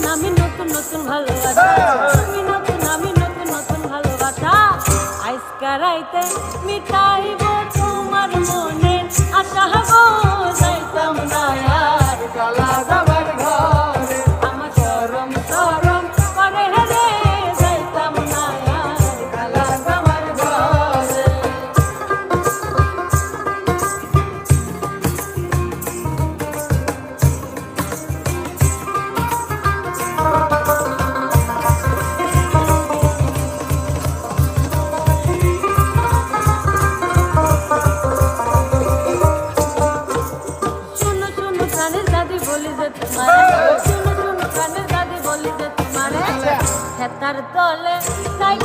আমি নতুন নতুন ভালোবাসা তুমি নতুন আমি নতুন নতুন ভালোবাসা আজকে রাইতে মিটাইব তোমার মনের আশা গো যাইতাম না আর কালা যাবার ঘরে আমার শরম শরম করে রে যাইতাম না আর কালা যাবার ঘরে শুনো কানের দাদি বলি যে তোমারে হেতার তলে তাই